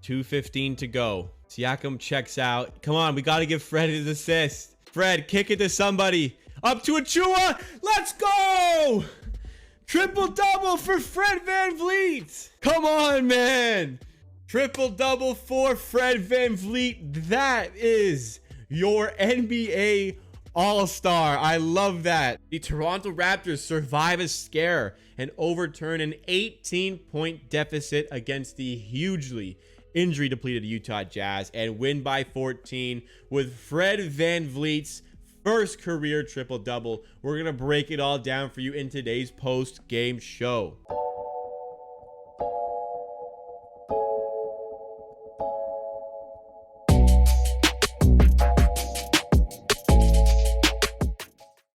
2:15 to go. Siakam checks out. Come on, we got to give Fred his assist. Fred, kick it to somebody. Up to Achua. Let's go. Triple double for Fred VanVleet. Come on, man. Triple double for Fred VanVleet. That is your NBA All-Star. I love that. The Toronto Raptors survive a scare and overturn an 18-point deficit against the hugely injury-depleted Utah Jazz and win by 14 with Fred VanVleet's first career triple-double. We're going to break it all down for you in today's post-game show.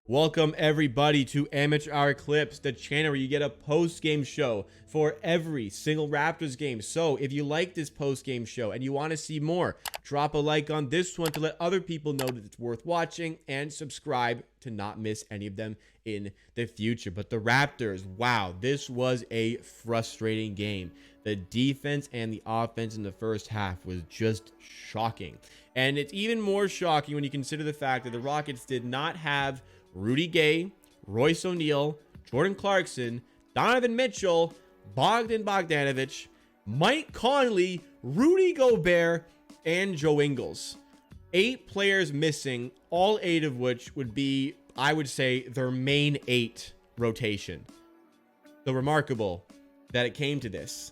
Welcome everybody to Amateur Hour Clips, the channel where you get a post-game show for every single Raptors game. So if you like this post-game show and you want to see more, drop a like on this one to let other people know that it's worth watching, and subscribe to not miss any of them in the future. But the Raptors, wow, this was a frustrating game. The defense and the offense in the first half was just shocking. And it's even more shocking when you consider the fact that the Rockets did not have Rudy Gay, Royce O'Neal, Jordan Clarkson, Donovan Mitchell, Bogdan Bogdanovic, Mike Conley, Rudy Gobert, and Joe Ingles. 8 players missing, all 8 of which would be, I would say, their main 8 rotation. So remarkable that it came to this.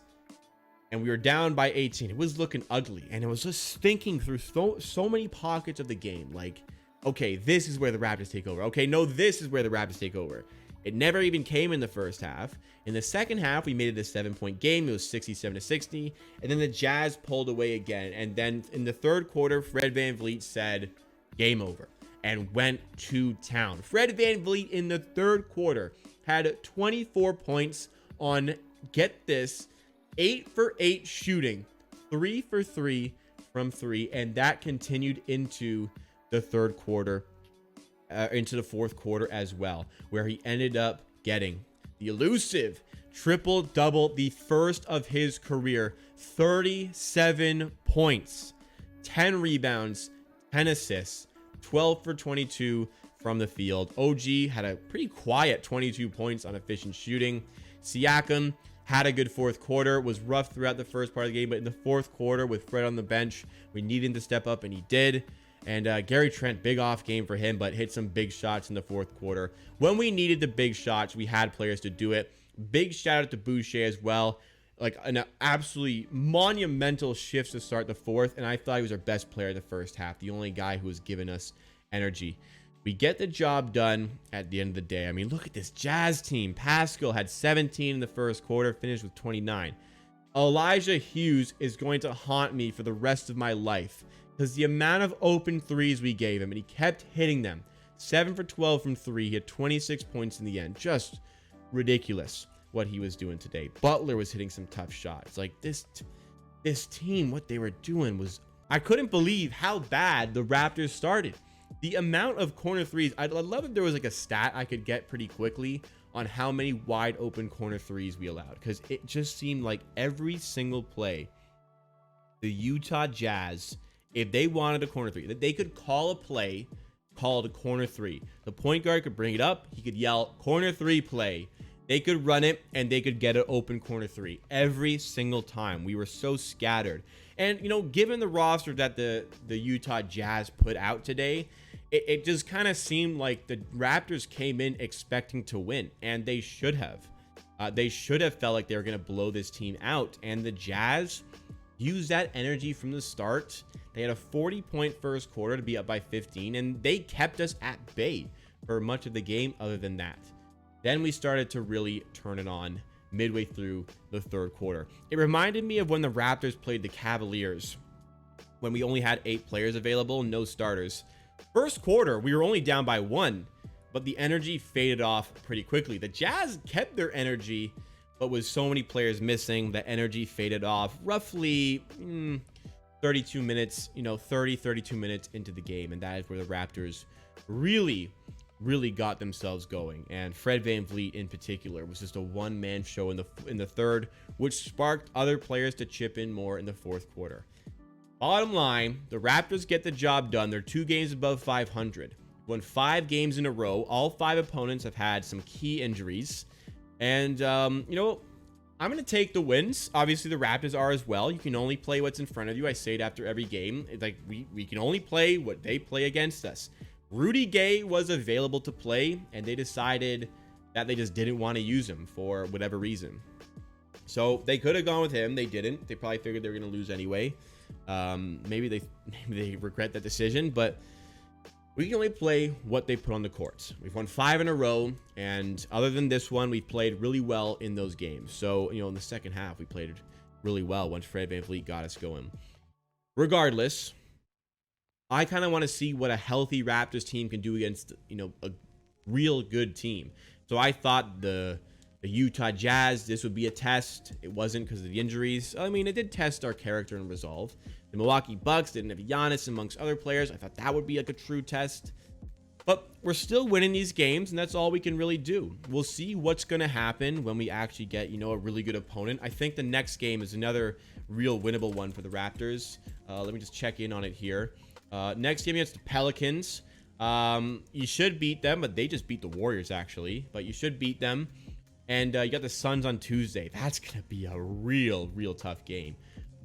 And we were down by 18. It was looking ugly. And it was just thinking through so many pockets of the game. Like, okay, this is where the Raptors take over. Okay, no, this is where the Raptors take over. It never even came in the first half. In the second half, we made it a 7-point game. It was 67-60. And then the Jazz pulled away again. And then in the third quarter, Fred VanVleet said, game over, and went to town. Fred VanVleet in the third quarter had 24 points on, get this, 8 for 8 shooting, 3 for 3 from 3. And that continued into the third quarter, into the fourth quarter as well, where he ended up getting the elusive triple double, the first of his career. 37 points, 10 rebounds, 10 assists, 12 for 22 from the field. OG had a pretty quiet 22 points on efficient shooting. Siakam had a good fourth quarter, was rough throughout the first part of the game, but in the fourth quarter with Fred on the bench, we needed him to step up, and he did. And Gary Trent, big off game for him, but hit some big shots in the fourth quarter. When we needed the big shots, we had players to do it. Big shout out to Boucher as well. Like an absolutely monumental shift to start the fourth. And I thought he was our best player in the first half. The only guy who was giving us energy. We get the job done at the end of the day. I mean, look at this Jazz team. Pascal had 17 in the first quarter, finished with 29. Elijah Hughes is going to haunt me for the rest of my life, because the amount of open threes we gave him, and he kept hitting them. 7 for 12 from 3. He had 26 points in the end. Just ridiculous what he was doing today. Butler was hitting some tough shots. Like this team, what they were doing was, I couldn't believe how bad the Raptors started. The amount of corner threes, I'd love if there was like a stat I could get pretty quickly on how many wide open corner threes we allowed, because it just seemed like every single play, the Utah Jazz, if they wanted a corner three, that they could call a play called a corner three. The point guard could bring it up. He could yell corner three play. They could run it and they could get an open corner three every single time. We were so scattered. And, you know, given the roster that the Utah Jazz put out today, it just kind of seemed like the Raptors came in expecting to win, and they should have. They should have felt like they were going to blow this team out. And the Jazz used that energy from the start. They had a 40-point first quarter to be up by 15, and they kept us at bay for much of the game other than that. Then we started to really turn it on midway through the third quarter. It reminded me of when the Raptors played the Cavaliers, when we only had 8 players available, no starters. First quarter, we were only down by 1, but the energy faded off pretty quickly. The Jazz kept their energy, but with so many players missing, the energy faded off roughly 32 minutes, 32 minutes into the game. And that is where the Raptors really really got themselves going. And Fred VanVleet in particular was just a one-man show in the third, which sparked other players to chip in more in the fourth quarter. Bottom line, the Raptors get the job done. They're 2 games above 500. Won 5 games in a row. All 5 opponents have had some key injuries. And, you know, I'm going to take the wins. Obviously, the Raptors are as well. You can only play what's in front of you. I say it after every game. It's like, we can only play what they play against us. Rudy Gay was available to play, and they decided that they just didn't want to use him for whatever reason. So they could have gone with him. They didn't. They probably figured they were going to lose anyway. Maybe they regret that decision, but we can only play what they put on the courts. We've won 5 in a row, and other than this one, we've played really well in those games. So, you know, in the second half, we played really well once Fred VanVleet got us going. Regardless, I kind of want to see what a healthy Raptors team can do against, you know, a real good team. So I thought the Utah Jazz, this would be a test. It wasn't because of the injuries. I mean, it did test our character and resolve. The Milwaukee Bucks didn't have Giannis amongst other players. I thought that would be like a true test. But we're still winning these games, and that's all we can really do. We'll see what's going to happen when we actually get, you know, a really good opponent. I think the next game is another real winnable one for the Raptors. Let me just check in on it here. Next game against the Pelicans. You should beat them, but they just beat the Warriors, actually. But you should beat them. And you got the Suns on Tuesday. That's going to be a real tough game.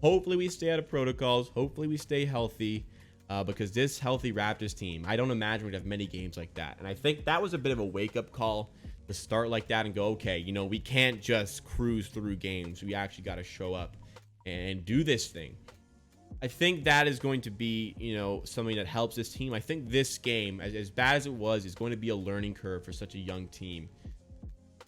Hopefully we stay out of protocols. Hopefully we stay healthy. Because this healthy Raptors team, I don't imagine we'd have many games like that. And I think that was a bit of a wake-up call to start like that and go, okay, you know, we can't just cruise through games. We actually got to show up and do this thing. I think that is going to be, you know, something that helps this team. I think this game, as bad as it was, is going to be a learning curve for such a young team.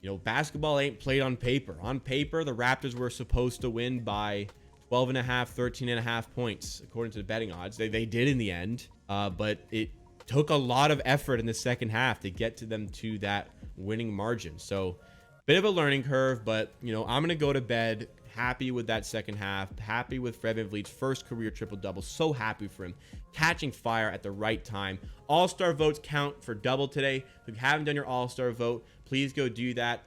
You know, basketball ain't played on paper. On paper, the Raptors were supposed to win by 12.5, 13.5 points, according to the betting odds. They did in the end, but it took a lot of effort in the second half to get to them to that winning margin. So, bit of a learning curve, but, you know, I'm going to go to bed happy with that second half, happy with Fred VanVleet's first career triple-double. So happy for him, catching fire at the right time. All-star votes count for double today. If you haven't done your all-star vote, please go do that.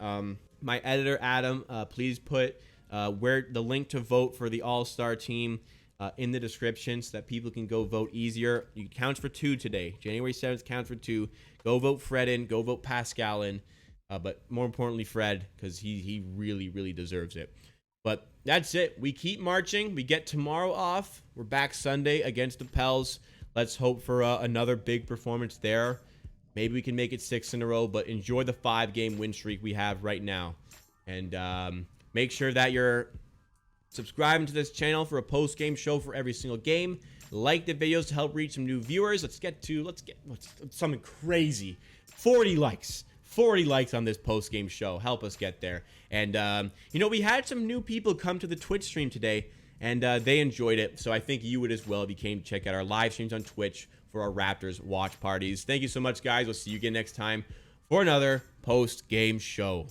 My editor, Adam, please put where the link to vote for the all-star team in the description so that people can go vote easier. You counts for 2 today. January 7th counts for 2. Go vote Fred in. Go vote Pascal in. But more importantly, Fred, because he really deserves it. But that's it. We keep marching. We get tomorrow off. We're back Sunday against the Pels. Let's hope for another big performance there. Maybe we can make it 6 in a row, but enjoy the 5-game win streak we have right now. And make sure that you're subscribing to this channel for a post-game show for every single game. Like the videos to help reach some new viewers. Let's get something crazy. 40 likes. 40 likes on this post-game show. Help us get there. And, you know, we had some new people come to the Twitch stream today, and they enjoyed it. So I think you would as well if you came to check out our live streams on Twitch for our Raptors watch parties. Thank you so much, guys. We'll see you again next time for another post-game show.